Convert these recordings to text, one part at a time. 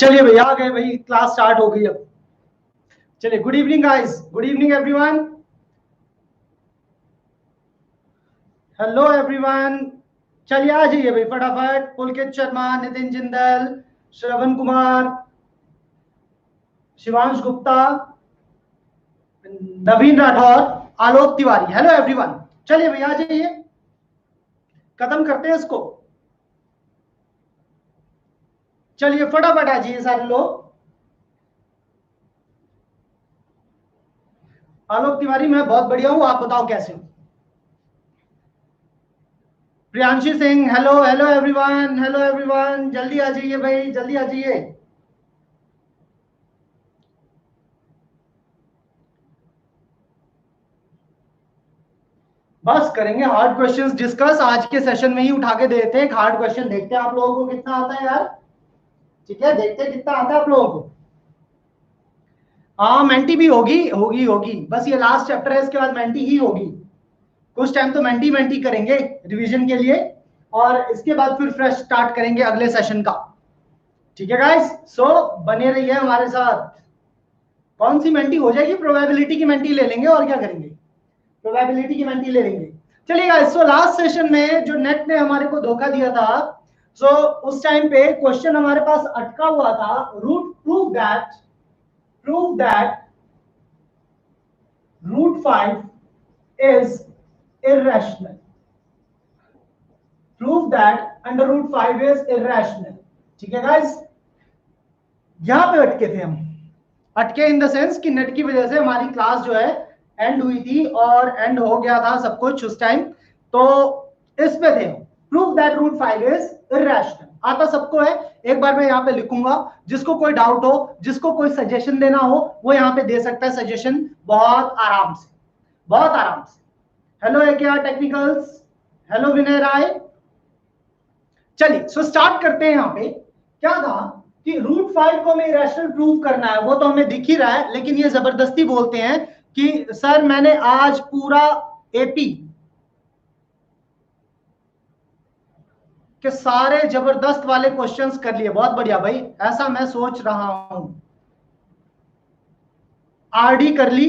चलिए भाई, आ गए भाई, क्लास स्टार्ट हो गई अब। चलिए, good evening guys, good evening everyone. Hello everyone. चलिए आ जाइए भाई फटाफट। पुलकित शर्मा, नितिन जिंदल, श्रवण कुमार, शिवांश गुप्ता, नवीन राठौर, आलोक तिवारी। Hello everyone. चलिए भाई आ जाइए, खत्म करते हैं इसको। चलिए फटाफट आ जाइए सारे लोग। आलोक तिवारी, मैं बहुत बढ़िया हूं, आप बताओ कैसे हो? Priyanshi Singh, hello hello everyone, hello everyone, जल्दी आ जाइए भाई, जल्दी आ जाइए। बस करेंगे हार्ड क्वेश्चंस डिस्कस आज के सेशन में ही, उठा के देते हैं हार्ड क्वेश्चन। देखते हैं आप लोगों को कितना आता है यार। ठीक है, देखते हैं कितना आता है आप लोगों को। हाँ, मेंटी भी होगी होगी होगी, बस ये लास्ट चैप्टर है, इसके बाद मेंटी ही होगी। कुछ टाइम तो मेंटी मेंटी करेंगे रिवीजन के लिए, और इसके बाद फिर फ्रेश स्टार्ट करेंगे अगले सेशन का। ठीक है गाइस, सो बने रहिए हमारे साथ। कौन सी मेंटी हो जाएगी? प्रोबेबिलिटी की मेंटी ले लेंगे, और क्या करेंगे? प्रोबेबिलिटी की मेंटी ले लेंगे। चलिए गाइस, सो लास्ट सेशन में जो नेट ने हमारे को धोखा दिया था, सो उस टाइम पे क्वेश्चन हमारे पास अटका हुआ था, root prove that root 5 is irrational. Prove that under root 5 is irrational. ठीक है गाइस, यहां पे अटके थे हम। अटके इन द सेंस कि नेट की वजह से हमारी क्लास जो है एंड हुई थी, और एंड हो गया था सब कुछ उस टाइम। तो इस पे थे, prove that root 5 is irrational. आता सबको है, एक बार मैं यहाँ पे लिखूंगा, जिसको कोई डाउट हो, जिसको कोई सजेशन देना हो, वो यहाँ पे दे सकता है सजेशन, बहुत आराम से, बहुत आराम से। हेलो एकेआर टेक्निकल्स, हेलो विनय राय। चलिए सो स्टार्ट करते हैं। यहाँ पे क्या था कि रूट 5 को हमें इरेशनल प्रूव करना है, वो तो हमें दिख ही रहा है, लेकिन ये जबरदस्ती बोलते हैं कि सर मैंने आज पूरा एपी के सारे जबरदस्त वाले क्वेश्चंस कर लिए। बहुत बढ़िया भाई, ऐसा मैं सोच रहा हूं। आरडी कर ली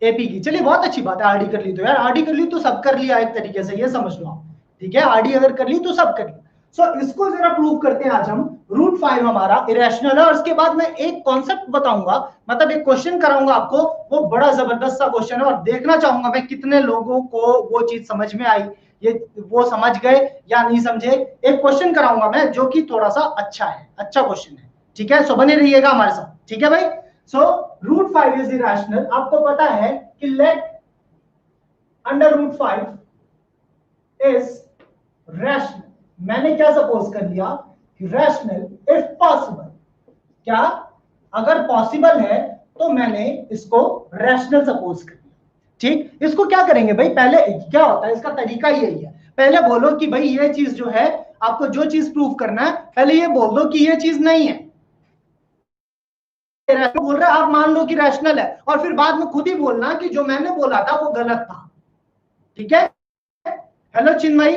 एपी की, चलिए बहुत अच्छी बात है। आरडी कर ली तो यार, आरडी कर ली तो सब कर लिया एक तरीके से, ये समझ लो आप। ठीक है, आरडी अगर कर ली तो सब कर लिया। सो इसको जरा प्रूव करते हैं आज हम। रूट 5 हमारा इरेशनल है, और उसके बाद मैं एक कॉन्सेप्ट बताऊंगा, मतलब एक क्वेश्चन कराऊंगा आपको, वो बड़ा जबरदस्त सा क्वेश्चन है, और देखना चाहूंगा मैं कितने लोगों को वो चीज समझ में आई, ये वो समझ गए या नहीं समझे। एक क्वेश्चन कराऊंगा मैं जो कि थोड़ा सा अच्छा है, अच्छा क्वेश्चन है। ठीक है, सो बने रहिएगा हमारे साथ। ठीक है भाई, सो रूट 5 इज इरेशनल। आपको पता है कि let under root 5 is rational. मैंने क्या सपोज कर लिया कि रैशनल इफ पॉसिबल। क्या? अगर पॉसिबल है तो मैंने इसको रैशनल सपोज कर लिया। ठीक, इसको क्या करेंगे भाई, पहले क्या होता है, इसका तरीका यही है। पहले बोलो कि भाई ये चीज जो है, आपको जो चीज प्रूव करना है, पहले ये बोल दो कि ये चीज नहीं है। बोल रहा है, आप मान लो कि रैशनल है, और फिर बाद में खुद ही बोलना कि जो मैंने बोला था वो गलत था। ठीक है, हेलो चिन्मयी।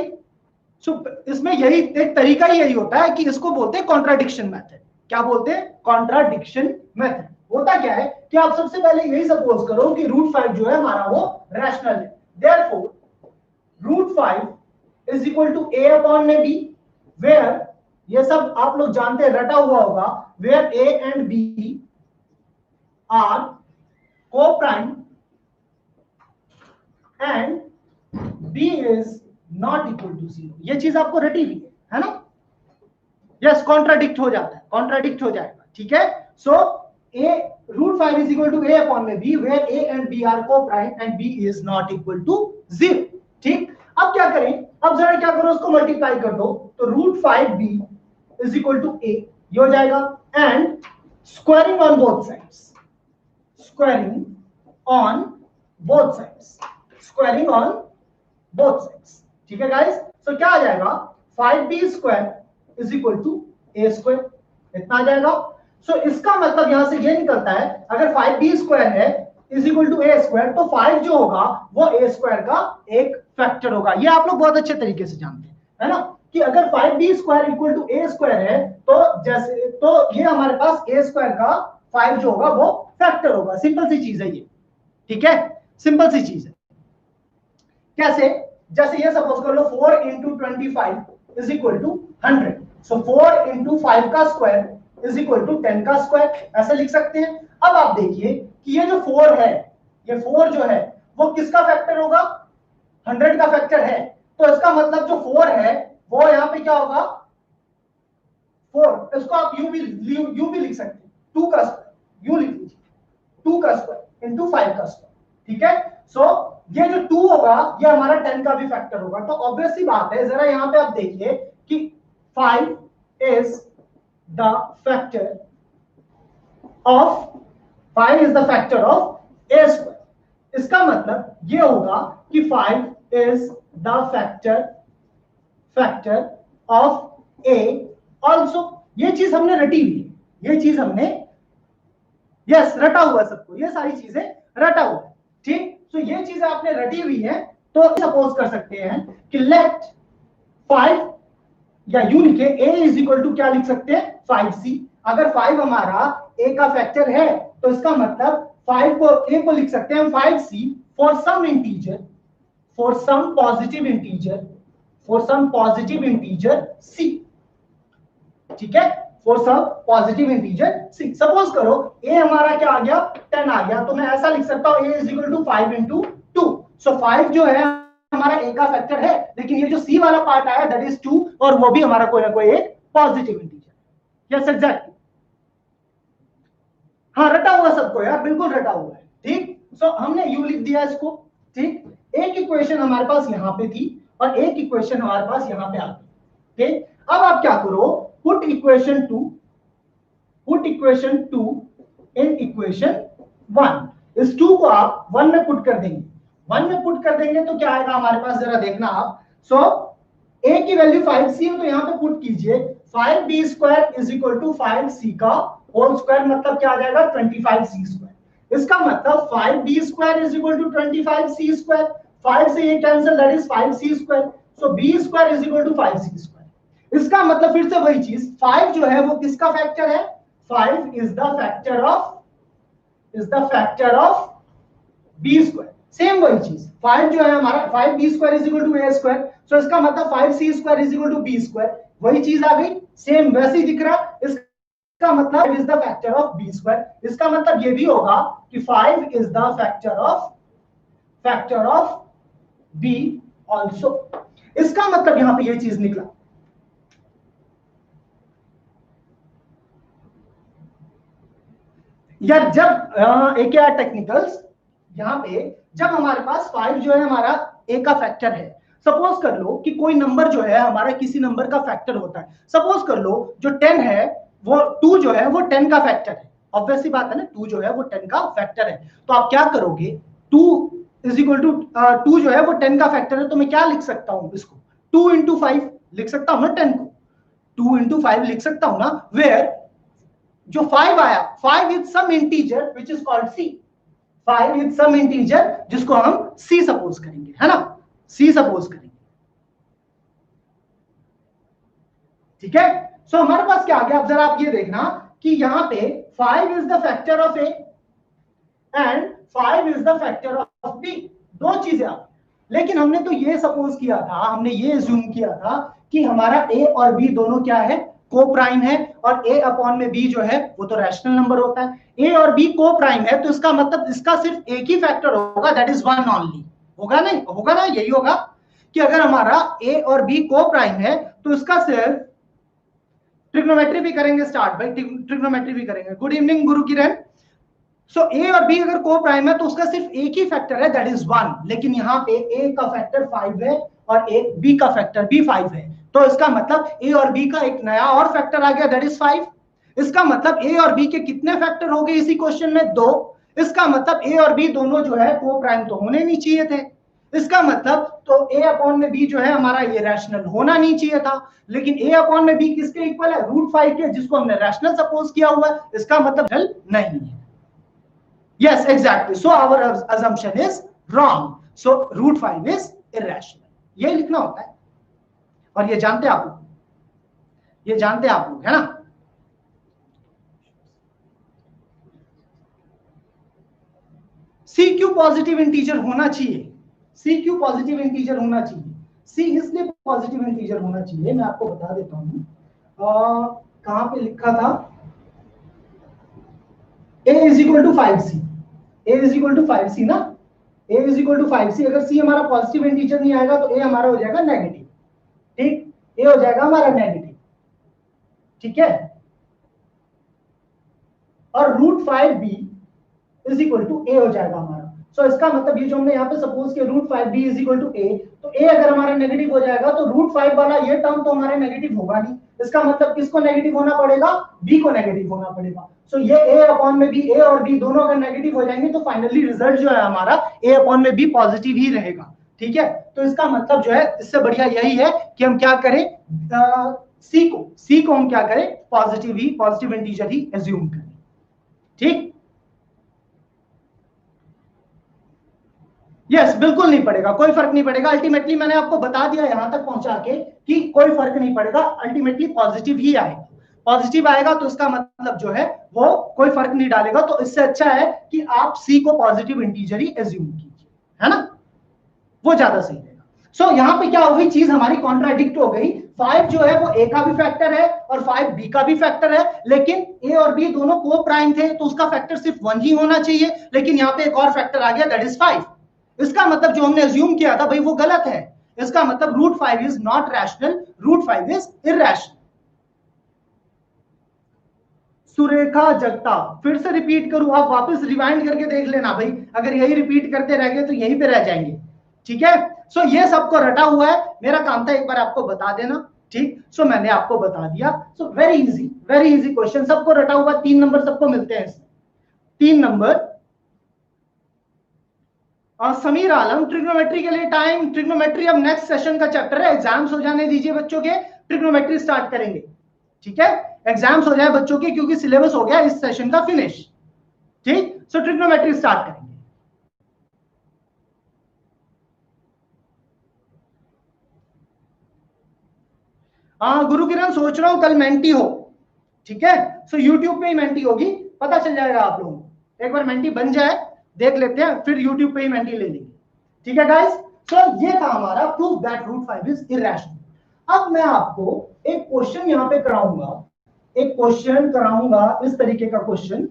इसमें यही एक तरीका ही यही होता है कि इसको बोलते हैं कॉन्ट्राडिक्शन मेथड। क्या बोलते हैं? Contradiction method. होता क्या है कि आप सबसे पहले यही सपोज करो कि रूट 5 जो है हमारा वो रैशनल है। Therefore root 5 is equal to a upon में b, वेयर ये सब आप लोग जानते हैं, रटा हुआ होगा, where a and b are co-prime and b is not equal to 0। ये चीज आपको रटी हुई है ना? यस, कॉन्ट्राडिक्ट हो जाता है, कॉन्ट्राडिक्ट हो जाएगा। ठीक है, so a root 5 is equal to a upon में b, where a and b are coprime and b is not equal to 0। ठीक, अब क्या करें? अब जरा क्या करो, उसको मल्टीप्लाई कर दो, तो root 5b is equal to a, ये हो जाएगा, and squaring on both sides, squaring on both sides, squaring on both sides. ठीक है गाइस, सो क्या आ जाएगा? 5b square is equal to a square, इतना आ जाएगा। सो इसका मतलब यहां से ये निकलता है, अगर 5b स्क्वायर है is equal to a square, तो 5 जो होगा वो a स्क्वायर का एक फैक्टर होगा। ये आप लोग बहुत अच्छे तरीके से जानते हैं, है ना, कि अगर 5b² इक्वल टू a² है तो जैसे तो ये हमारे पास a² का 5 जो होगा वो फैक्टर होगा। सिंपल सी चीज है ये, ठीक है, सिंपल सी चीज है। कैसे? जैसे ये सपोज कर लो 4 into 25 is equal to 100, so 4 into 5 का स्क्वायर इज इक्वल टू 10 का स्क्वायर, ऐसे लिख सकते हैं। अब आप देखिए कि ये जो 4 है, ये 4 जो है वो किसका फैक्टर होगा? 100 का फैक्टर है। तो इसका मतलब जो 4 है वो यहाँ पे क्या होगा? 4, इसको आप यूं भी लिख सकते हैं, 2 का स्क्वायर, यूं लिख लीजिए 2 का स्क्वायर इंटू 5 का स्क्वायर, ठीक है। सो ये जो 2 होगा ये हमारा 10 का भी फैक्टर होगा। तो ऑब्वियस सी बात है, जरा यहाँ पे आप देखिए कि 5 is the factor of 5 is the factor of a square. इसका मतलब ये होगा कि 5 is the factor of a also. ये चीज हमने रटी हुई है, ये चीज हमने यस रटा हुआ है, सबको ये सारी चीजें रटा हुआ है, ठीक। तो ये चीजें आपने रटी हुई है। तो सपोज कर सकते हैं कि लेट 5 या यू लिखे a इज इक्वल टू क्या लिख सकते हैं? 5c। अगर 5 हमारा a का फैक्टर है तो इसका मतलब 5 को a को लिख सकते हैं 5c for some integer, for some positive integer c, ठीक है, for some positive integer c। Suppose करो a हमारा क्या आ गया? 10 आ गया, तो मैं ऐसा लिख सकता हूं a is equal to 5 into 2। So 5 जो है हमारा a का फैक्टर है, लेकिन ये जो c वाला पार्ट आया दैट इज 2, और वो भी हमारा कोई ना कोई एक पॉजिटिव इंटीजर। यस एग्जैक्टली, हाँ रटा हुआ सबको यार, बिल्कुल रटा हुआ है, ठीक। सो हमने यू लिख दिया इसको, ठीक। एक इक्वेशन हमारे पास यहाँ पे थी और एक इक्वेशन हमारे पास यहाँ पे आ गई, ठीक। अब आप क्या करो? Put equation 2 in equation 1। इस 2 को आप 1 में पुट कर देंगे, 1 में पुट कर देंगे तो क्या आएगा हमारे पास, जरा देखना आप। सो a की वैल्यू 5c है तो यहाँ पे पुट कीजिए 5b² is equal to 5c का होल स्क्वायर, मतलब क्या आ जाएगा? 25c²। इसका मतलब 5b² is equal to 25c²। 5 से ये cancel, that is 5c²। So b² is equal to 5c²। इसका मतलब फिर से वही चीज, 5 जो है वो किसका फैक्टर है? 5 is the factor of b²। Same वही चीज, 5 जो है हमारा 5b² is equal to a², सो इसका मतलब 5c² is equal to b²। वही चीज आ गई, सेम वैसे ही दिख रहा। इसका मतलब is the factor of b²। इसका मतलब ये भी होगा कि 5 is the factor of b also. इसका मतलब यहां पे ये चीज निकला। यार जब एक क्या टेक्निकल्स यहाँ पे, जब हमारे पास 5 जो है हमारा a का फैक्टर है, सपोज कर लो कि कोई नंबर जो है हमारा किसी नंबर का फैक्टर होता है। सपोज कर लो जो 10 है वो 2 जो है वो 10 का फैक्टर है। ऑब्वियस सी बात है ना, 2 जो है वो 10 का फैक्टर है। तो आप क्या करोगे? 2 इज इक्वल टू 2 जो है वो 10 का फैक्टर है, तो मैं क्या लिख सकता हूं इसको? 2 इंटू 5 लिख सकता हूं ना, 10 को 2 इंटू 5 लिख सकता हूं ना, वेयर जो 5 आया, 5 is some integer which is called c। 5 is some integer जिसको हम c सपोज करेंगे, है ना, c सपोज करेंगे, ठीक है। सो हमारे पास क्या आ गया? अब जरा आप ये देखना कि यहां पे 5 is the factor of a and 5 is the factor of b। दो चीजें आ, लेकिन हमने तो ये सपोज किया था, हमने ये अज्यूम किया था कि हमारा a और b दोनों क्या है? को प्राइम है, और a अपॉन में b जो है वो तो रैशनल नंबर होता है। a और b को प्राइम है तो इसका मतलब इसका सिर्फ एक ही फैक्टर होगा, दैट इज 1 ओनली। होगा नहीं? होगा ना, यही होगा कि अगर हमारा a और b को प्राइम है तो इसका सिर्फ, ट्रिग्नोमेट्री भी करेंगे स्टार्ट भाई, ट्रिग्नोमेट्री भी करेंगे। Good evening Guru Kiran. So a और b अगर को प्राइम है तो उसका सिर्फ एक ही फैक्टर है, दैट इज 1। लेकिन यहाँ पे a का फैक्टर 5 है और b का फैक्टर भी 5 है, तो इसका मतलब a और b का एक नया और फैक्टर आ गया, दैट इज 5। इसका मतलब a और b के कितने फैक्टर हो गए इसी क्वेश्चन में? 2। इसका मतलब a और b दोनों जो है को प्राइम तो होने नहीं चाहिए थे। इसका मतलब तो a अपॉन में b जो है हमारा ये रैशनल होना नहीं चाहिए था, लेकिन a अपॉन में b किसके इक्वल है? √5 के, जिसको हमने रैशनल सपोज किया हुआ है। इसका मतलब नहीं है। Yes, exactly. So our assumption is wrong. So √5 is irrational. ये लिखना होता है। और ये जानते आप लोग, ये जानते आप लोग, है ना। सी क्यू पॉजिटिव इंटीजर होना चाहिए, सी क्यू पॉजिटिव इंटीजर होना चाहिए। सी इसलिए पॉजिटिव इंटीजर होना चाहिए, मैं आपको बता देता हूं, कहां पे लिखा था, a is equal to 5c, a is equal to 5c ना, a is equal to 5c। अगर c हमारा पॉजिटिव इंटीजर नहीं आएगा तो a हमारा हो जाएगा नेगेटिव, ठीक, a हो जाएगा हमारा नेगेटिव, ठीक है। और √5b is equal to a हो जाएगा हमारा। सो इसका मतलब ये जो हमने यहाँ पे सपोज किया √5b is equal to a, तो a अगर हमारा नेगेटिव हो जाएगा तो √5 वाला ये टर्म तो हमारा नेगेटिव होगा नहीं। इसका मतलब किसको नेगेटिव होना पड़ेगा, b को नेगेटिव होना पड़ेगा। सो ये a अपॉन में b, a और b दोनों अगर नेगेटिव हो जाएंगे तो फाइनली रिजल्ट जो है हमारा a अपॉन में b पॉजिटिव ही रहेगा, ठीक है। तो इसका मतलब जो है इससे बढ़िया यही है कि हम क्या करें, सी को हम क्या करें, पॉजिटिव इंटीजर ही एज्यूम करें, ठीक। यस बिल्कुल नहीं पड़ेगा, कोई फर्क नहीं पड़ेगा। अल्टीमेटली मैंने आपको बता दिया यहां तक पहुंचा के कि कोई फर्क नहीं पड़ेगा, अल्टीमेटली पॉजिटिव ही आएगा। पॉजिटिव आएगा तो इसका मतलब जो है वो कोई फर्क नहीं डालेगा। तो इससे अच्छा है कि आप सी को पॉजिटिव इंटीजर ही एज्यूम कीजिए, है ना, वो ज्यादा सही रहेगा। सो यहाँ पे क्या हो गई, चीज हमारी कॉन्ट्राडिक्ट हो गई। 5 जो है वो ए का भी फैक्टर है और 5 बी का भी फैक्टर है, लेकिन ए और बी दोनों को प्राइम थे तो उसका फैक्टर सिर्फ 1 ही होना चाहिए, लेकिन यहाँ पे एक और फैक्टर आ गया, दैट इज 5। इसका मतलब जो हमने अज्यूम किया था भाई वो गलत है। इसका मतलब √5 is not rational, √5 is irrational. Surekha Jagtap, फिर से रिपीट करूं, आप वापस रिवाइंड करके देख लेना भाई, अगर यही रिपीट करते रह गए तो यहीं पे रह जाएंगे, ठीक है। सो ये सबको रटा हुआ है, मेरा काम था एक बार आपको बता देना, ठीक। सो मैंने आपको बता दिया। सो वेरी इजी क्वेश्चन, सबको रटा हुआ, 3 नंबर सबको मिलते हैं इसमें, 3 नंबर। समीर आलम, ट्रिग्नोमेट्री के लिए टाइम, ट्रिग्नोमेट्री अब नेक्स्ट सेशन का चैप्टर है, एग्जाम्स हो जाने दीजिए बच्चों के, ट्रिग्नोमेट्री स्टार्ट करेंगे, ठीक है। एग्जाम्स हो जाए बच्चों के, क्योंकि सिलेबस हो गया इस सेशन का फिनिश, ठीक। सो ट्रिग्नोमेट्री स्टार्ट करेंगे। हाँ गुरु किरण, सोच रहा हूं कल मेंटी हो, ठीक है। सो यूट्यूब पे ही मेंटी होगी, पता चल जाएगा आप लोगों को, एक बार मेंटी बन जाए देख लेते हैं, फिर यूट्यूब पे ही मेंटी ले लेंगे, ठीक है गाइस। सो ये था हमारा प्रूफ दैट √5 इज इरैशनल। अब मैं आपको एक क्वेश्चन यहां पे कराऊंगा, एक क्वेश्चन कराऊंगा इस तरीके का क्वेश्चन।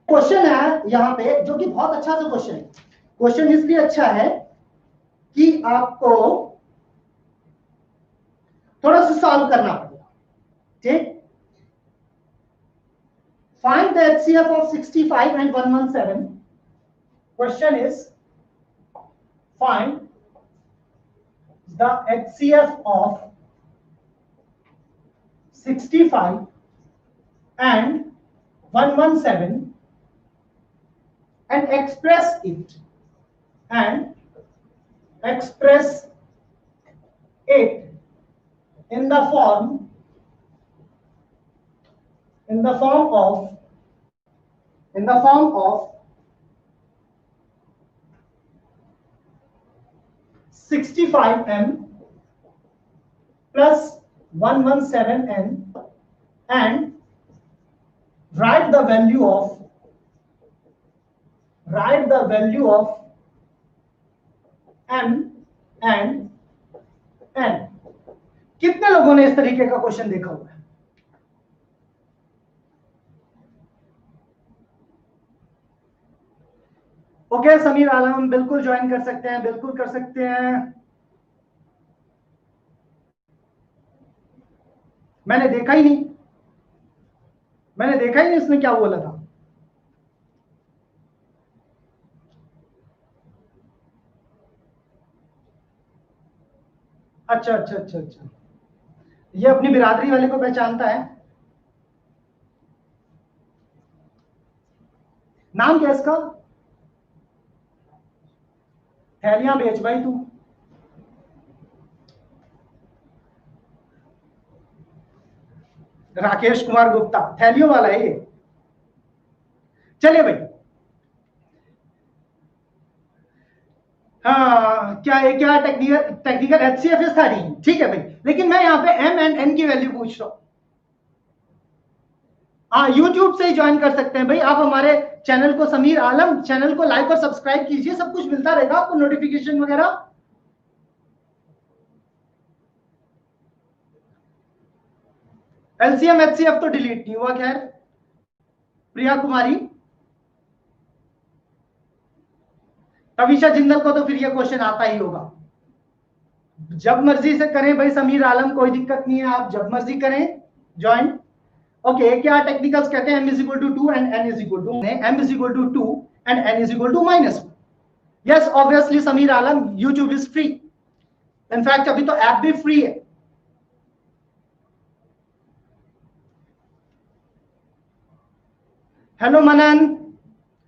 क्वेश्चन है यहां पे जो कि बहुत अच्छा सा क्वेश्चन है। क्वेश्चन इसलिए अच्छा है कि आपको थोड़ा सा सॉल्व करना पड़ेगा, ठीक। Find the HCF of 65 and 117. Question is, find the HCF of 65 and 117 and express it in the form of 65m plus 117n and write the value of m and n। कितने लोगों ने इस तरीके का question देखा हुआ है? Okay Sameer आलम, बिल्कुल ज्वाइन कर सकते हैं, बिल्कुल कर सकते हैं। मैंने देखा ही नहीं, इसने क्या बोला था। अच्छा अच्छा अच्छा अच्छा, ये अपनी बिरादरी वाले को पहचानता है। नाम क्या है इसका? थैलियां बेच भाई तू। राकेश कुमार गुप्ता, थैलियों वाला है ये। चलिए भाई, हाँ क्या है, क्या टेक्निकल टेक्निकल एचसीएफ इज 13, ठीक है भाई, लेकिन मैं यहाँ पे एम एंड एन की वैल्यू पूछ रहा हूँ। हाँ यूट्यूब से ही ज्वाइन कर सकते हैं भाई आप हमारे चैनल को, समीर आलम चैनल को लाइक और सब्सक्राइब कीजिए, सब कुछ मिलता रहेगा आपको, नोटिफिकेशन वगैरह। एलसीएम एचसीएफ तो डिलीट नहीं हुआ, खैर। प्रिया कुमारी, तविशा जिंदल को तो फिर ये क्वेश्चन आता ही होगा। जब मर्जी से करें भाई समीर आलम, कोई दिक्कत नहीं है, आप जब मर्जी करें ज्वाइन। ओके, क्या टेक्निकल्स कहते हैं, m is equal to 2 and n is equal to, m is equal to 2 and n is equal to -1। yes obviously Sameer Alam, YouTube is free, in fact अभी तो ऐप भी फ्री है। हेलो मनन,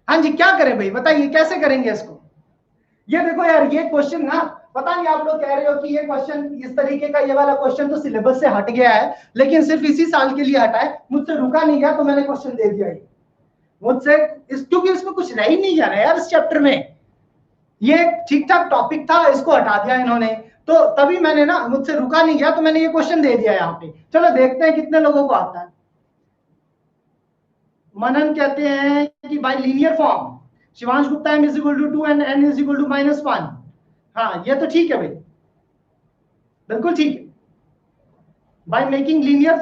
हाँ जी क्या करें भाई बताइए, कैसे करेंगे इसको। ये देखो यार, ये क्वेश्चन ना, पता नहीं आप लोग कह रहे हो कि ये क्वेश्चन इस तरीके का, ये वाला क्वेश्चन तो सिलेबस से हट गया है, लेकिन सिर्फ इसी साल के लिए हटा है, मुझसे रुका नहीं गया तो मैंने क्वेश्चन दे दिया ये मुझसे, क्योंकि इसमें कुछ रह ही नहीं जा रहा है यार इस चैप्टर में, ये ठीक ठाक टॉपिक था, इसको हटा दिया इन्होंने, तो तभी मैंने ना, मुझसे रुका नहीं गया तो मैंने ये क्वेश्चन दे दिया यहाँ पे। चलो देखते हैं कितने लोगों को आता है। मनन कहते हैं कि bye linear form, Shivansh Gupta m is equal to 2 and n is equal to -1। हाँ ये तो ठीक है भाई, बिल्कुल ठीक है। By making linear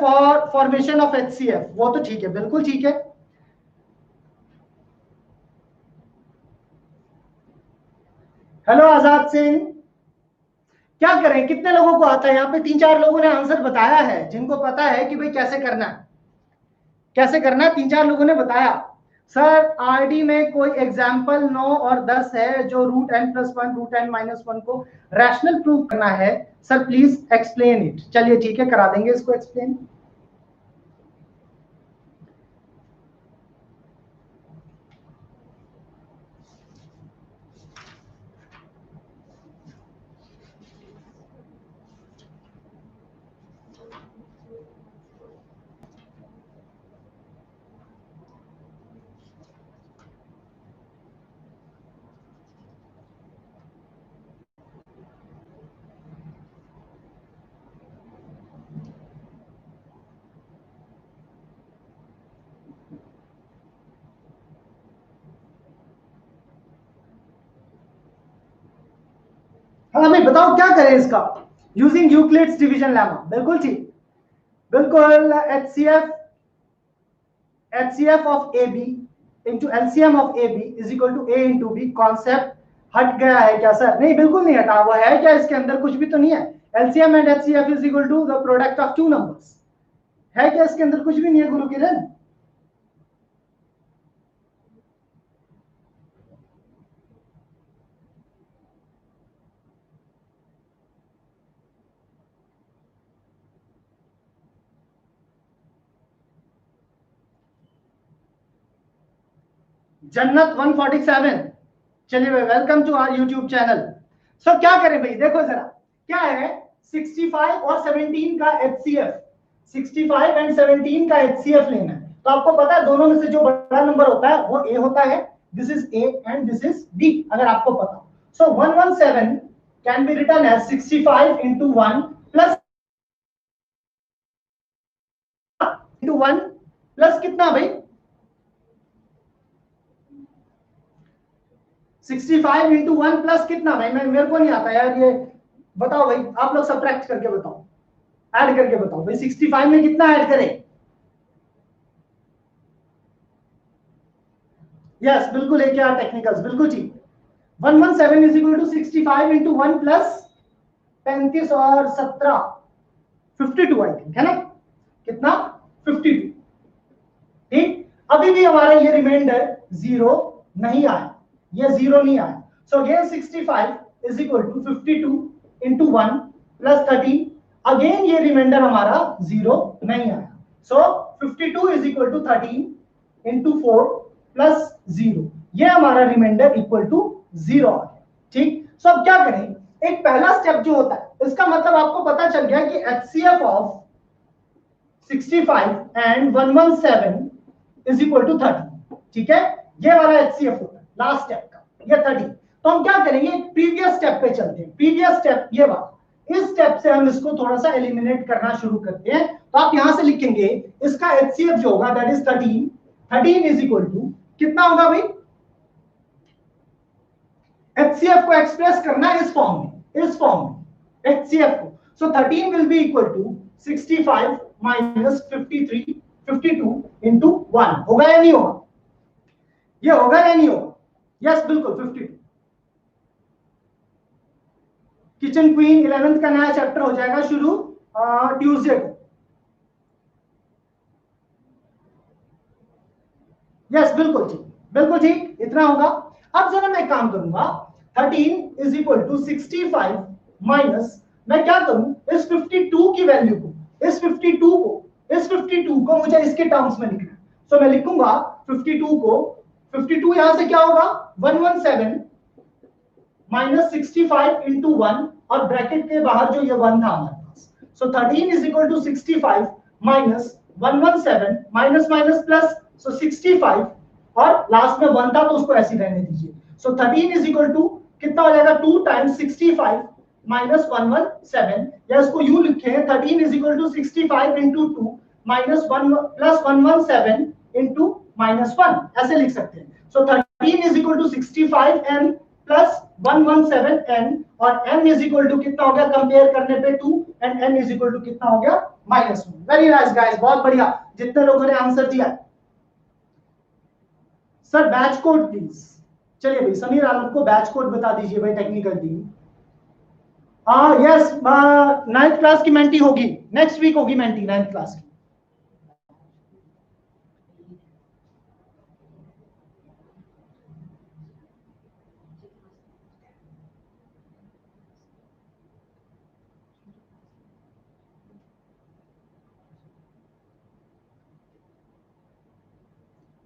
formation of HCF, वो तो ठीक है, बिल्कुल ठीक है। हेलो आजाद सिंह, क्या करें, कितने लोगों को आता है, यहाँ पे 3-4 लोगों ने आंसर बताया है, जिनको पता है कि भाई कैसे करना है, कैसे करना है, 3-4 लोगों ने बताया। सर आरडी में कोई एग्जाम्पल 9 और 10 है जो root n plus 1 root n minus 1 को रैशनल प्रूव करना है, सर प्लीज एक्सप्लेन इट। चलिए ठीक है, करा देंगे इसको एक्सप्लेन। हाँ भाई बताओ क्या करें इसका, यूजिंग यूक्लिड्स डिवीजन लेमा, बिल्कुल ठीक, बिल्कुल। HCF of AB into LCM of AB is equal to A into B, concept हट गया है क्या सर? नहीं बिल्कुल नहीं हटा, वो है क्या इसके अंदर, कुछ भी तो नहीं है। LCM and HCF is equal to the product of two numbers, है क्या इसके अंदर, कुछ भी नहीं है गुरु किरण। जन्नत 147, चलिए welcome to our YouTube channel. So क्या करें भाई, देखो जरा क्या है, 65 और 17 का HCF, 65 एंड 17 का HCF लेना है, तो आपको पता है दोनों में से जो बड़ा नंबर होता है वो A होता है, this is A and this is B, अगर आपको पता हो। So 117 can be written as 65 into 1 plus into 1 plus कितना भाई, 65 into 1 प्लस कितना भाई, मैं मेरे को नहीं आता यार ये, बताओ भाई आप लोग सब्ट्रैक्ट करके बताओ, ऐड करके बताओ भाई, 65 में कितना ऐड करें। यस बिल्कुल, एक यार टेक्निकल्स, बिल्कुल ठीक। 117 is equal to 65 into 1 plus 35 और 17 52 आई थिंक, है ना, कितना 52, ठीक। अभी भी हमारा ये रिमाइंडर जीरो नहीं आया, ये जीरो नहीं आया, so again 65 is equal to 52 into 1 plus 13, again ये रिमाइंडर हमारा जीरो नहीं आया, so 52 is equal to 13 into 4 plus 0, ये हमारा रिमाइंडर इक्वल टू 0 आ गया, ठीक। सो अब क्या करें, एक पहला स्टेप जो होता है, इसका मतलब आपको पता चल गया कि HCF of 65 and 117 is equal to 30। ठीक है, ये वाला HCF होगा लास्ट स्टेप का, ये 30। तो हम क्या करेंगे, प्रीवियस स्टेप पे चलते हैं। प्रीवियस स्टेप ये वाला, इस स्टेप से हम इसको थोड़ा सा एलिमिनेट करना शुरू करते हैं। तो आप यहां से लिखेंगे इसका HCF जो होगा that is 13। 13 is equal to कितना होगा भाई, HCF को एक्सप्रेस करना इस फॉर्म में, इस फॉर्म में HCF को। So 13 will be equal to 65 minus 53 52 into 1। होगा या नहीं होगा, ये होगा या नहीं होगा? यस बिल्कुल 52। किचन क्वीन 11th का नया चैप्टर हो जाएगा शुरू ट्यूसडे को। यस बिल्कुल ठीक, बिल्कुल ठीक, इतना होगा। अब जरा मैं काम करूंगा, 13 इज इक्वल टू 65 माइनस, मैं क्या करूं, इस 52 की वैल्यू को, इस 52 को मुझे इसके टर्म्स में लिखना है। सो मैं लिखूंगा 52 को, 52 यहां से क्या होगा 117 माइनस 65 इंटू 1, और ब्रैकेट के बाहर जो ये 1 था हमारे पास। So 13 is equal to 65 minus 117 minus minus plus, so 65 और लास्ट में 1 था तो उसको ऐसे रहने दीजिए। सो 13 इज इक्वल टू कितना हो जाएगा 2 टाइम्स 65 माइनस 117, या इसको यूं लिखे हैं 13 is equal to 65 into 2 minus 1 plus 117 into minus 1, ऐसे लिख सकते हैं। So 13 is equal to 65 n plus 117 n, और n इज इक्वल टू कितना हो गया कंपेयर करने पे 2, and n is equal to कितना हो गया -1। वेरी नाइस गाइस, बहुत बढ़िया, जितने लोगों ने आंसर दिया। सर बैच कोड प्लीज, चलिए भाई समीर आलम को बैच कोड बता दीजिए भाई, technical team. Yes 9th class की मेंटी होगी, नेक्स्ट वीक होगी मेंटी 9th क्लास की।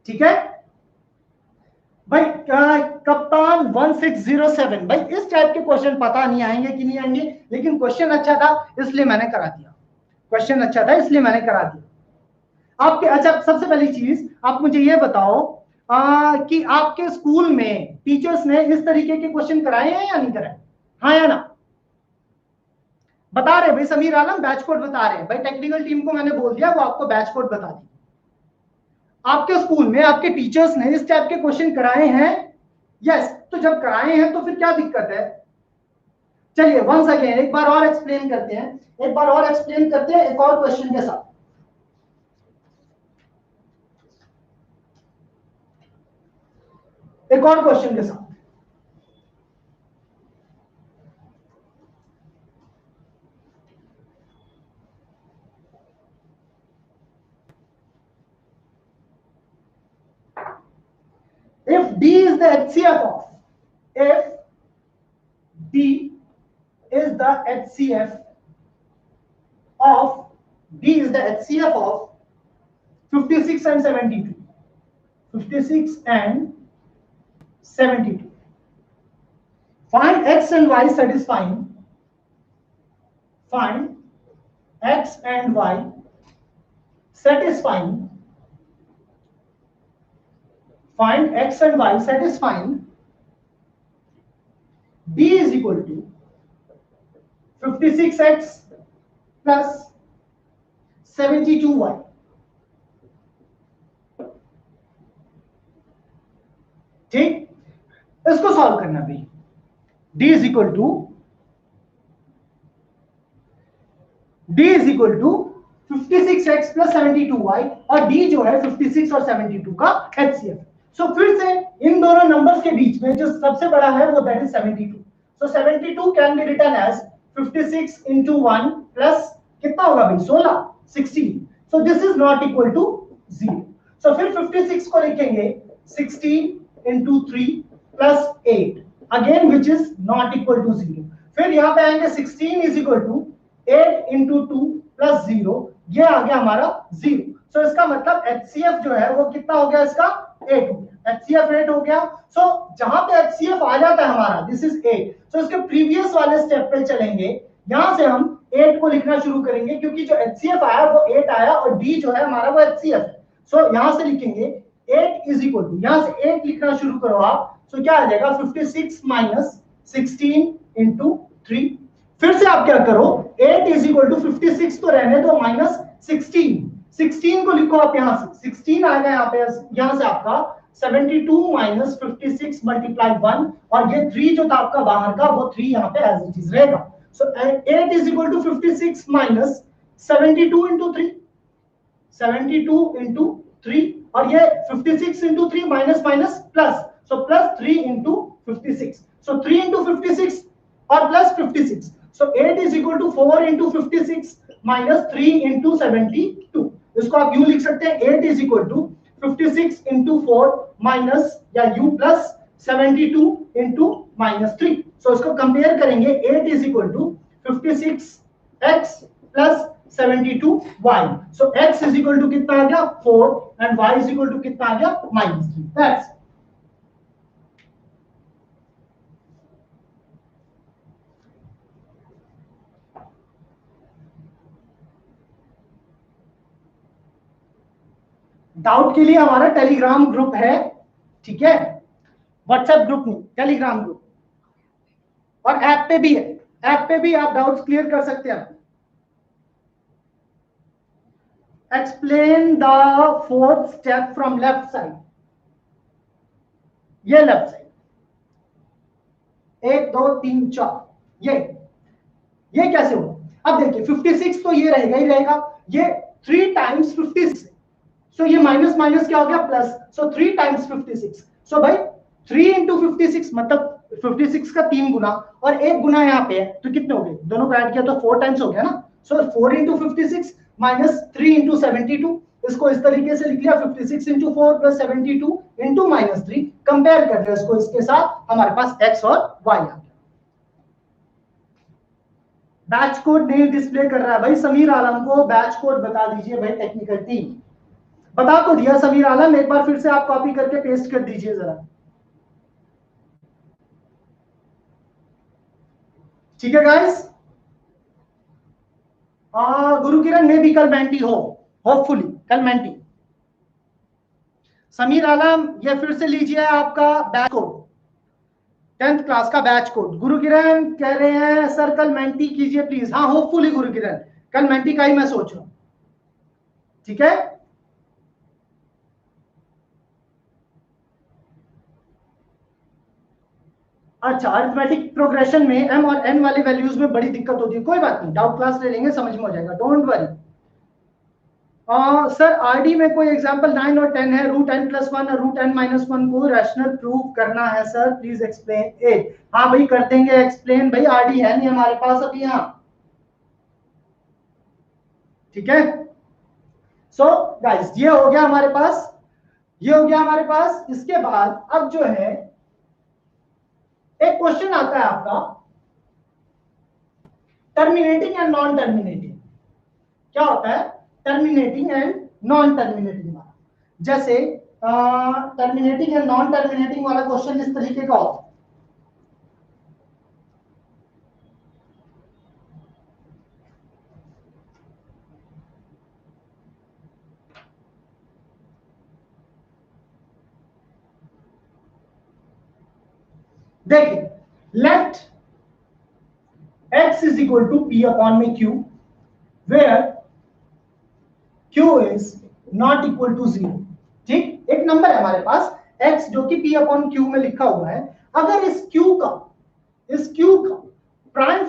ठीक है भाई, कप्तान 1607 भाई, इस टाइप के क्वेश्चन पता नहीं आएंगे कि नहीं आएंगे, लेकिन क्वेश्चन अच्छा था इसलिए मैंने करा दिया, क्वेश्चन अच्छा था इसलिए मैंने करा दिया आपके। अच्छा सबसे पहली चीज आप मुझे ये बताओ कि आपके स्कूल में टीचर्स ने इस तरीके के क्वेश्चन कराए हैं या नहीं कराए, हाँ या ना? बता रहे भाई, समीर आलम बैच कोड बता रहे हैं भाई, टेक्निकल टीम को मैंने बोल दिया वो आपको बैच कोड बता दी। आपके स्कूल में आपके टीचर्स ने इस टाइप के क्वेश्चन कराए हैं? यस, तो जब कराए हैं तो फिर क्या दिक्कत है? चलिए वंस अगेन एक बार और एक्सप्लेन करते हैं, एक बार और एक्सप्लेन करते हैं एक और क्वेश्चन के साथ। एक और क्वेश्चन के साथ। If D is the HCF of, if D is the HCF of, D is the HCF of 56 and 72, 56 and 72. Find X and Y satisfying, find X and Y satisfying, find X and Y satisfying D is equal to 56X plus 72Y. ठीक, इसको solve करना भाई। D is equal to 56x plus 72y, और D जो है 56 और 72 का HCF। सो फिर से इन दोनों नंबर्स के बीच में जो सबसे बड़ा है वो that is 72। So 72 can be written as 56 into 1 plus कितना होगा भाई 16 16। So this is not equal to 0। So फिर 56 को लिखेंगे 16 into 3 plus 8 again which is not equal to 0। फिर यहाँ पे आएंगे 16 is equal to 8 into 2 plus 0, ये आ गया हमारा 0। सो इसका मतलब HCF जो है वो कितना हो गया, इसका 8 हो गया, HCF 8 हो गया। सो जहां पे HCF आ जाता है हमारा दिस इज 8, सो इसके प्रीवियस वाले स्टेप पे चलेंगे, यहां से हम 8 को लिखना शुरू करेंगे क्योंकि जो HCF आया वो 8 आया और D जो है हमारा वो HCF है। सो यहां से लिखेंगे 8 इज इक्वल टू, यहां से 8 लिखना शुरू करो आप, सो क्या आ जाएगा 56 माइनस 16 इंटू 3। फिर से आप क्या करो, 8 इज इक्वल टू 56 तो रहने दो माइनस 16 को लिखो आप, यहां से 16 आएगा यहाँ पे, यहां से आपका 72 माइनस 56 मल्टीप्लाई 1, और ये 3 जो था आपका बाहर का वो 3 यहाँ पे एज इट इज रहेगा। So 8 is equal to 56 minus 72 into 3, 72 into 3, और ये 56 into 3 minus minus plus, so plus 3 into 56, so 3 into 56 और plus 56, so 8 is equal to 4 into 56 minus 3 into 72। इसको आप यूं लिख सकते हैं 8 is equal to 56 into 4 minus या यू प्लस 72 इंटू माइनस 3। सो इसको कंपेयर करेंगे, 8 is equal to 56x plus 72y। So x is equal to कितना आ गया 4 and y is equal to कितना आ गया -3। दैट्स डाउट के लिए हमारा टेलीग्राम ग्रुप है, ठीक है, व्हाट्सएप ग्रुप नहीं, टेलीग्राम ग्रुप, और ऐप पे भी है, ऐप पे भी आप डाउट्स क्लियर कर सकते हैं। Explain the 4th step from left side, ये लेफ्ट साइड 1 2 3 4, ये कैसे हो? अब देखिए 56 तो ये रहेगा ही रहेगा, ये 3 टाइम्स 56, सो ये माइनस माइनस क्या हो गया प्लस, सो 3 टाइम्स 56, सो भाई 3 इंटू 56 मतलब 56 का 3 गुना और 1 गुना यहाँ पे है, तो कितने हो गए, दोनों को ऐड किया तो 4 टाइम्स हो गया ना। सो 4 इंटू 56 माइनस 3 इंटू 72, इसको इस तरीके से लिख लिया 56 into 4 plus 72 into minus 3, compare कर रहे हैं इसको इसके साथ, हमारे पास x और y आ गया। बैच कोड नहीं डिस्प्ले कर रहा है भाई, समीर आलम को बैच कोड बता दीजिए भाई, टेक्निकल टीम बता तो दिया समीर आलम, एक बार फिर से आप कॉपी करके पेस्ट कर दीजिए जरा, ठीक है गाइस। गुरु किरण में भी कल मेंटी हो, होपफुली कल मेंटी। समीर आलम ये फिर से लीजिए आपका बैच कोड, 10th क्लास का बैच कोड। गुरु किरण कह रहे हैं सर कल मेंटी कीजिए प्लीज, हाँ होपफुली गुरु किरण कल मेंटी का ही मैं सोच रहा हूं, ठीक है। अच्छा, अरिथमेटिक प्रोग्रेशन में m और n वाली वैल्यूज में बड़ी दिक्कत होती है, कोई बात नहीं, डाउट क्लास ले लेंगे, समझ में हो जाएगा, डोंट वरी। सर आरडी में कोई एग्जांपल 9 और 10 है, रूट n प्लस 1 और रूट n माइनस 1 को रैशनल प्रूव करना है सर, प्लीज एक्सप्लेन इट। हाँ भाई कर देंगे एक्सप्लेन, भाई आरडी है नहीं हमारे पास अभी यहाँ, ठीक है। सो गाइस ये हो गया हमारे पास, ये हो गया हमारे पास। इसके बाद अब जो है एक क्वेश्चन आता है आपका टर्मिनेटिंग एंड नॉन टर्मिनेटिंग, क्या होता है टर्मिनेटिंग एंड नॉन टर्मिनेटिंग वाला, जैसे टर्मिनेटिंग एंड नॉन टर्मिनेटिंग वाला क्वेश्चन इस तरीके का होता है, देखिए late x is equal to p upon में q where q is not equal to 0, ठीक, एक नंबर है हमारे पास x जो कि p upon q में लिखा हुआ है, अगर इस q का प्राइम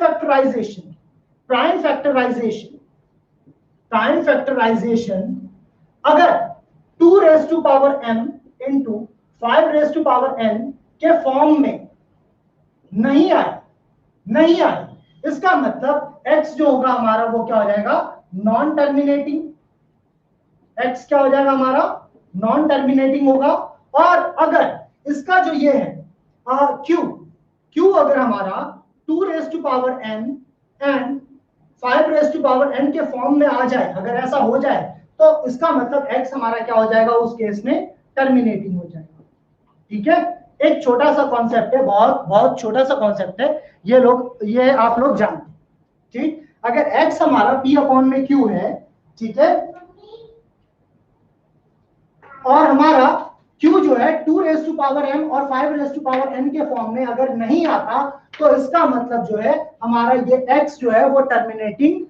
फैक्टराइजेशन अगर 2 raised to power m into 5 raised to power n के फॉर्म में नहीं आए, इसका मतलब x जो होगा हमारा वो क्या हो जाएगा नॉन टर्मिनेटिंग, x क्या हो जाएगा हमारा नॉन टर्मिनेटिंग होगा। और अगर इसका जो ये है q अगर हमारा 2 raised to power n and 5 raised to power n के फॉर्म में आ जाए, अगर ऐसा हो जाए तो इसका मतलब x हमारा क्या हो जाएगा उस केस में टर्मिनेटिंग हो जाएगा, ठीक है। एक छोटा सा कॉन्सेप्ट है, बहुत छोटा सा कॉन्सेप्ट है, ये आप लोग जानते हैं, ठीक, अगर x हमारा p अपॉन में q है, ठीक है, और हमारा q जो है 2 रेज़ टू पावर m और 5 रेज़ टू पावर n के फॉर्म में अगर नहीं आता, तो इसका मतलब जो है हमारा ये x जो है वो टर्मिनेटिंग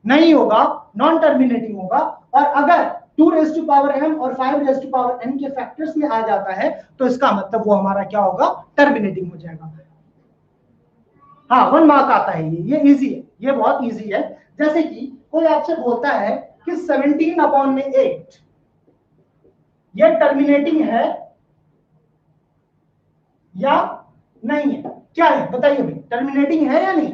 नहीं होगा, नॉन टर्मिनेटिंग होगा। और अगर 2 रेज़ टू पावर m और 5 रेज़ टू पावर n के फैक्टर्स में आ जाता है, तो इसका मतलब वो हमारा क्या होगा, टर्मिनेटिंग हो जाएगा। हाँ, 1 मार्क आता है, ये इजी है, ये बहुत इजी है। जैसे कि कोई आपसे बोलता है कि 17 अपॉन में 8 ये टर्मिनेटिंग है या नहीं है, क्या है बताइए भाई, टर्मिनेटिंग है या नहीं?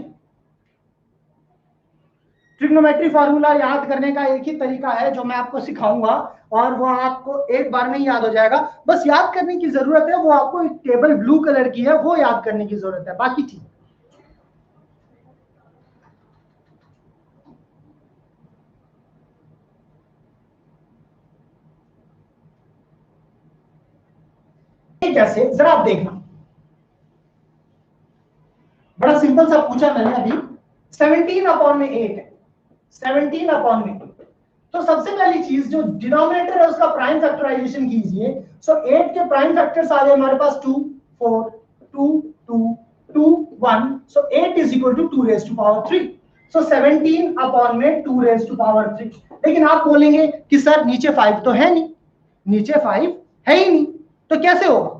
ट्रिग्नोमेट्री फॉर्मूला याद करने का एक ही तरीका है जो मैं आपको सिखाऊंगा, और वो आपको एक बार में ही याद हो जाएगा। बस याद करने की जरूरत है, वो आपको एक टेबल ब्लू कलर की है, वो याद करने की जरूरत है, बाकी ठीक। कैसे, जरा आप देखना, बड़ा सिंपल सा पूछा मैंने अभी। 17 अपॉन में 8 है, 17 अपॉन में 8, तो सबसे पहली चीज जो डिनोमिनेटर है उसका प्राइम फैक्टराइजेशन कीजिए। सो 8 के प्राइम फैक्टर्स आ गए हमारे पास 2 4 2 2 2 1, so 8 is equal to 2 raise to power 3। So 17 upon में 2 रेज़ टू पावर 3। लेकिन आप बोलेंगे कि सर नीचे 5 तो है नहीं, नीचे 5 है ही नहीं, तो कैसे होगा?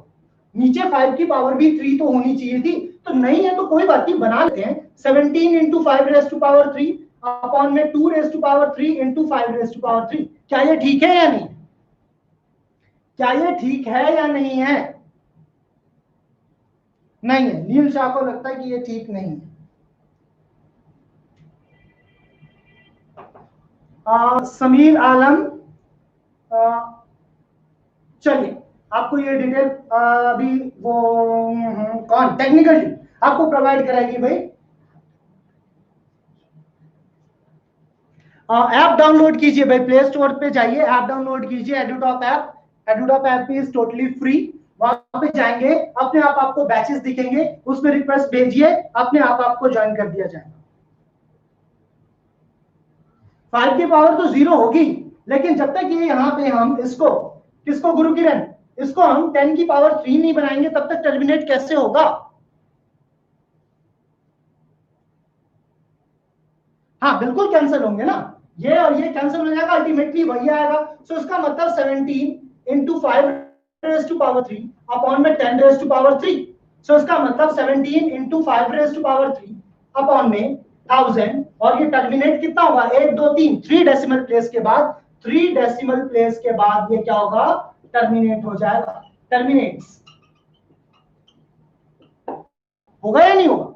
नीचे 5 की पावर भी 3 तो होनी चाहिए थी, तो नहीं है तो कोई बात नहीं, बना लेते हैं। 17 into 5 raise to power 3 upon में 2 raise to power 3 into 5 raise to power 3। क्या ये ठीक है या नहीं? क्या ये ठीक है या नहीं है? नहीं है, नील शाह को लगता है कि ये ठीक नहीं है। समीर आलम, चलिए आपको ये डिटेल अभी वो कौन टेक्निकल टीम आपको प्रोवाइड कराएगी भाई। ऐप डाउनलोड कीजिए भाई, प्ले स्टोर पे जाइए, ऐप डाउनलोड कीजिए, Edutop app. Edutop app is totally free. वहां पे जाएंगे, अपने आप आपको बैचेस दिखेंगे, उसमें रिक्वेस्ट भेजिए, अपने आप आपको ज्वाइन कर दिया जाएगा। 5 की पावर तो 0 होगी, लेकिन जब तक ये यहाँ पे हम इसको, किसको गुरु किरण, इसको हम 10 की पावर 3 नहीं बनाएंगे, तब तक टर्मिनेट कैसे होगा? हाँ बिल्कुल कैंसिल होंगे ना, ये और ये कैंसिल हो जाएगा, अल्टीमेटली वही आएगा। सो इसका मतलब 17 into 5 raise to power 3 upon में 10 रेज़ टू पावर 3। सो इसका मतलब 17 into 5 raise to power 3 upon में 1000, और ये टर्मिनेट कितना होगा, 1 2 3 3 डेसिमल प्लेस के बाद, 3 डेसिमल प्लेस के बाद ये क्या होगा, टर्मिनेट हो जाएगा। टर्मिनेट्स होगा या नहीं होगा,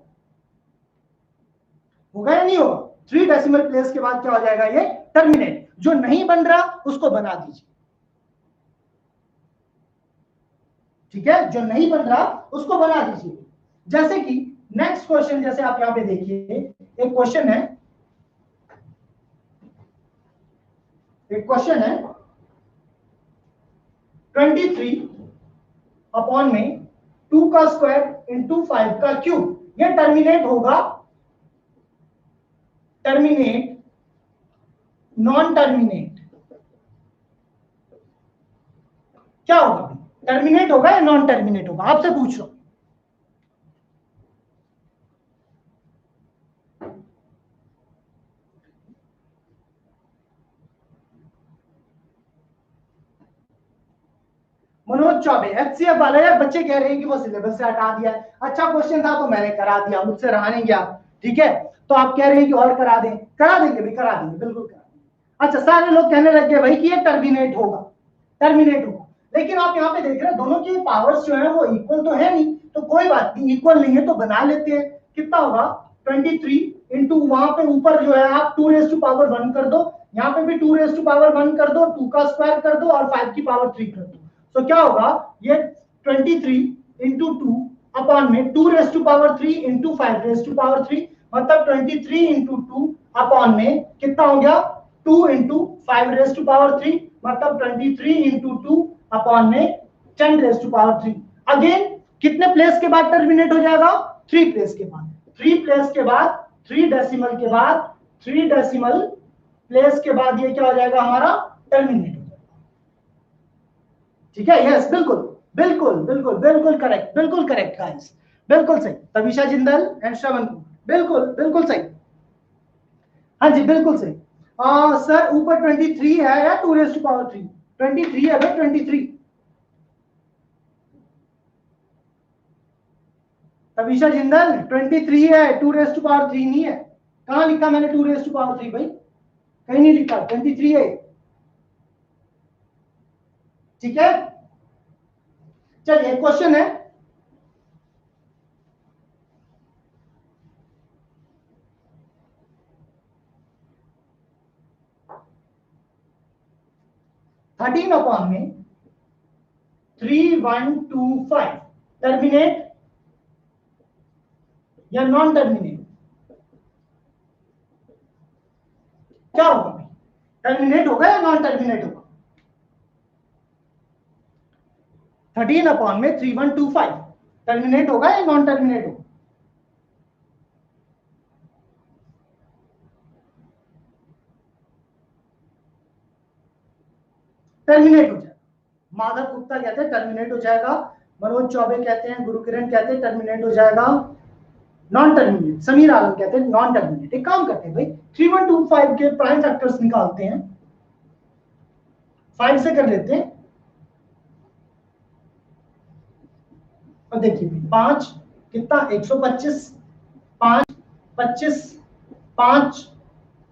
होगा या नहीं होगा? 3 डेसिमल प्लेस के बाद क्या हो जाएगा, ये टर्मिनेट। जो नहीं बन रहा उसको बना दीजिए, ठीक है, जो नहीं बन रहा उसको बना दीजिए। जैसे कि नेक्स्ट क्वेश्चन, जैसे आप यहां पे देखिए, एक क्वेश्चन है, एक क्वेश्चन है 23 अपॉन में 2 का स्क्वायर इंटू 5 का क्यूब, ये टर्मिनेट होगा, टर्मिनेट, नॉन टर्मिनेट, क्या होगा? टर्मिनेट होगा या नॉन टर्मिनेट होगा, आपसे पूछ रहा हूं। मनोज चौबे, एचसीएफ वाले यार, बच्चे कह रहे हैं कि वो सिलेबस से हटा दिया है। अच्छा क्वेश्चन था तो मैंने करा दिया, मुझसे रहा नहीं गया, ठीक है। तो आप कह रहे हैं कि और करा दें, करा देंगे भाई, करा देंगे, बिल्कुल करा देंगे। अच्छा, सारे लोग कहने लग गए भाई कि ये टर्मिनेट होगा, टर्मिनेट होगा, लेकिन आप यहाँ पे देख रहे हैं दोनों की पावर्स जो है वो इक्वल तो है नहीं, तो कोई बात नहीं, इक्वल नहीं है तो बना लेते हैं। कितना होगा, 23 इंटू वहां पे ऊपर जो है आप 2 रेज़ टू पावर 1 कर दो, यहाँ पे भी 2 रेज़ टू पावर 1 कर दो, 2 का स्क्वायर कर दो और 5 की पावर 3 कर दो। तो क्या होगा, ये 23 इंटू 2 अपॉन में 2 raise to power 3 into 5 raise to power 3, मतलब 23 इंटू 2 अपॉन में कितना हो गया, 2 इंटू 5 रेज़ टू पावर 3, मतलब 23 इंटू 2 अपॉन में 10 रेज़ टू पावर 3। अगेन कितने प्लेस के बाद टर्मिनेट हो जाएगा, 3 प्लेस के बाद, 3 प्लेस के बाद 3 डेसिमल के बाद 3 डेसिमल प्लेस के बाद ये क्या हो जाएगा हमारा टर्मिनेट हो जाएगा। ठीक है, यस बिल्कुल बिल्कुल बिल्कुल बिल्कुल करेक्ट गाइस, बिल्कुल सही। तविशा जिंदल एंड श्रवण, बिल्कुल बिल्कुल सही। हाँ जी बिल्कुल सही। सर ऊपर 23 है या 2 रेज़ टू पावर 3? 23 है भाई, 23। तविशा जिंदल 23 है, 2 रेज़ टू पावर 3 नहीं है। कहां लिखा मैंने 2 रेज़ टू पावर 3 भाई? कहीं नहीं लिखा, 23 है। ठीक है, चलिए क्वेश्चन है, थर्टीन अपॉन में 3125 टर्मिनेट या नॉन टर्मिनेट? क्या होगा भाई, टर्मिनेट होगा या नॉन टर्मिनेट होगा? 13 अपॉन में 3125 टर्मिनेट होगा या नॉन टर्मिनेट होगा? टर्मिनेट हो जाएगा। माधव गुप्ता कहते हैं टर्मिनेट हो जाएगा, मनोज चौबे कहते हैं, गुरुकिरण कहते हैं टर्मिनेट हो जाएगा, नॉन टर्मिनेट, समीर आलम कहते हैं नॉन टर्मिनेट। एक काम करते हैं भाई, 3125 के प्राइम फैक्टर्स निकालते हैं, 5 से कर लेते हैं। और देखिए 5 कितना, 125, 5 25, 5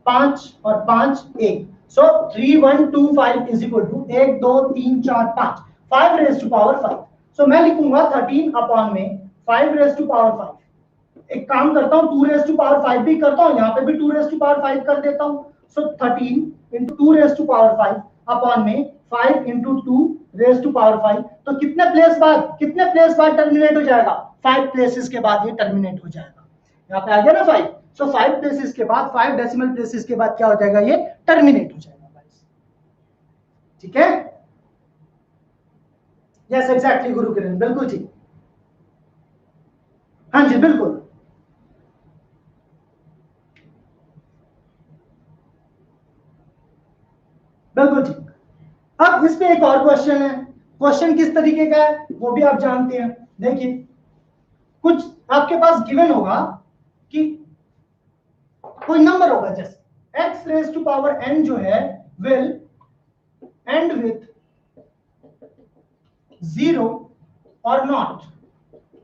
5 और 5 1, so 3125 is equal to 1 2 3 4 5, 5 raise to power 5। So मैं लिखूंगा 13 अपॉन में 5 रेज़ टू पावर 5। एक काम करता हूं, 2 रेज़ टू पावर 5 भी करता हूं, यहां पे भी 2 रेज़ टू पावर 5 कर देता हूं। So 13 into 2 raise to power 5 upon में 5 इंटू 2 रेज़ टू पावर 5। तो कितने प्लेस बाद टर्मिनेट हो जाएगा? 5 प्लेसेस के बाद ये टर्मिनेट हो जाएगा। यहाँ पे आ गया ना 5। सो 5 प्लेसेस के बाद, 5 डेसिमल प्लेसेस के बाद क्या हो जाएगा, ये टर्मिनेट हो जाएगा गाइस। ठीक है, यस एग्जैक्टली गुरुकिरण, बिल्कुल ठीक। हाँ जी बिल्कुल, बिल्कुल ठीक। अब इस पे एक और क्वेश्चन है, क्वेश्चन किस तरीके का है वो भी आप जानते हैं। देखिए कुछ आपके पास गिवन होगा कि कोई नंबर होगा, जैसे x raise to power n जो है विल एंड विथ 0 और नॉट,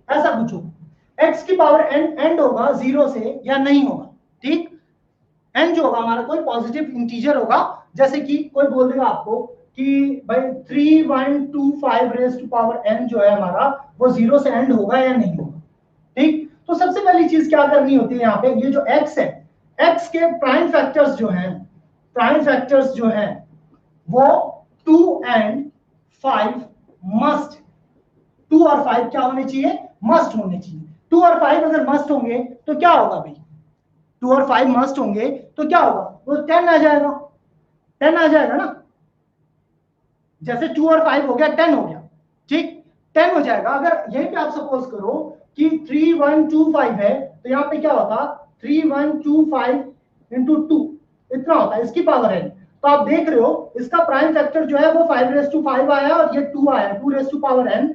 ऐसा कुछ होगा। x की पावर n एंड होगा 0 से या नहीं होगा। ठीक, n जो होगा हमारा कोई पॉजिटिव इंटीजर होगा, जैसे कि कोई बोल देगा आपको कि भाई 3125 रेज़ टू पावर n जो है हमारा वो 0 से एंड होगा या नहीं होगा। ठीक, तो सबसे पहली चीज क्या करनी होती है, यहाँ पे ये जो x है, x के प्राइम फैक्टर्स जो हैं वो 2 एंड 5 मस्ट, 2 और 5 क्या होने चाहिए, मस्ट होने चाहिए। 2 और 5 अगर मस्ट होंगे तो क्या होगा भाई, 2 और 5 मस्ट होंगे तो क्या होगा, वो 10 आ जाएगा, 10 आ जाएगा ना। जैसे 2 और 5 हो गया, 10 हो गया। ठीक, 10 हो जाएगा। अगर यहीं पे आप सपोज करो कि 3125 है तो यहाँ पे क्या होता, 3125 इंटू 2 इतना होता है, इसकी पावर है। तो आप देख रहे हो इसका प्राइम फैक्टर जो है वो 5 रेज़ टू 5 आया और ये 2 आया, 2 रेज़ टू पावर n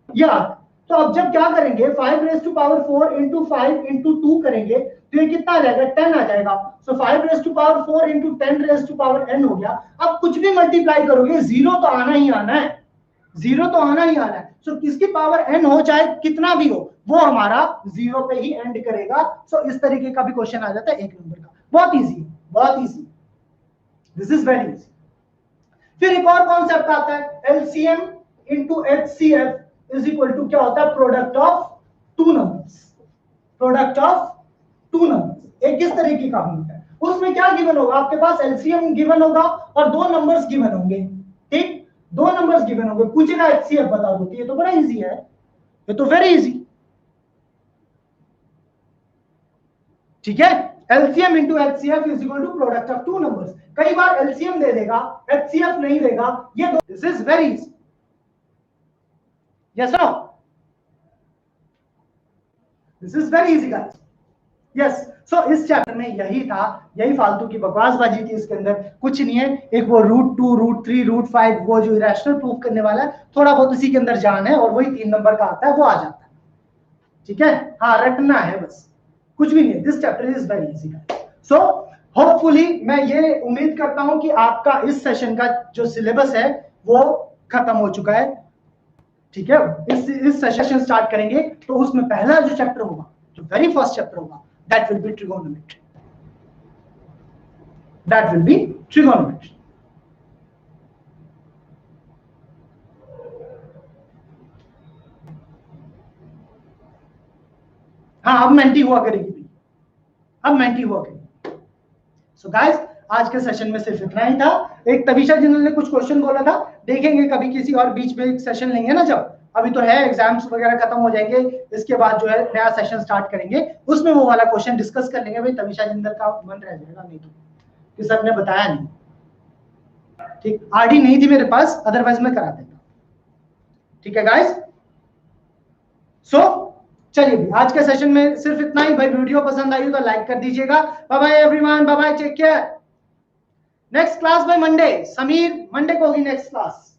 ये आता। तो अब जब क्या करेंगे, 5 raise to power 4 into 5 into 2 करेंगे तो ये कितना आ जाएगा, 10 आ जाएगा। So 5 raise to power 4 into 10 raise to power n हो गया। अब कुछ भी मल्टीप्लाई करोगे जीरो तो आना ही आना है, जीरो तो आना ही आना है। सो किसकी पावर n हो चाहे कितना भी हो, वो हमारा जीरो पे ही एंड करेगा। सो इस तरीके का भी क्वेश्चन आ जाता है एक नंबर का, बहुत इजी, बहुत easy, this is very easy. फिर एक और कॉन्सेप्ट आता है LCM into HCF is equal to क्या होता है, product of two numbers, product of two numbers. एक किस तरीके का होता है, उसमें क्या गिवन होगा आपके पास, एलसीएम गिवन होगा और दो नंबर्स गिवन होंगे। ठीक, दो नंबर्स गिवन होंगे, पूछेगा एचसीएफ बता दो, ये तो बड़ा इजी है, ये तो वेरी इजी। ठीक है, LCM into HCF is equal to product of two numbers. कई बार एलसीएम दे देगा, एचसीएफ नहीं देगा, ये दो, this is very easy. Yes no, this is very easy guys. Yes, so इस चैप्टर में यही था, यही फालतू की बकवासबाजी थी इसके अंदर, कुछ नहीं है। एक वो √2, √3, √5 वो जो इरेशनल प्रूफ करने वाला है, थोड़ा बहुत उसी के अंदर जान है और वही 3 नंबर का आता है, वो आ जाता है। ठीक है, हाँ रटना है बस, कुछ भी नहीं। This chapter is very easy. So hopefully मैं ये उम्मीद करता हूं कि आपका इस सेशन का जो सिलेबस है वो खत्म हो चुका है। ठीक है, इस सेशन स्टार्ट करेंगे तो उसमें पहला जो चैप्टर होगा, जो वेरी फर्स्ट चैप्टर होगा, that will be trigonometry. That will be trigonometry. हाँ अब मेंटी हुआ करेगी, अब मेंटी हुआ करेगी। सो गाइस आज के सेशन में सिर्फ इतना ही था। एक तविशा जिन्होंने ने कुछ क्वेश्चन बोला था, देखेंगे कभी किसी और बीच में एक सेशन लेंगे ना, जब अभी तो है एग्जाम्स वगैरह खत्म हो जाएंगे, इसके बाद जो है नया सेशन स्टार्ट करेंगे, उसमें वो वाला क्वेश्चन डिस्कस कर लेंगे। भाई तविशा जिंदल का मन रह जाएगा, नहीं तो कि सर ने बताया नहीं। ठीक, आरडी नहीं थी मेरे पास, अदरवाइज मैं करा देता। ठीक है गाइस, सो चलिए आज के सेशन में सिर्फ इतना ही। भाई वीडियो पसंद आई तो लाइक कर दीजिएगा। Bye bye everyone, bye bye, take care. Next class by Monday, Sameer Monday को होगी नेक्स्ट क्लास।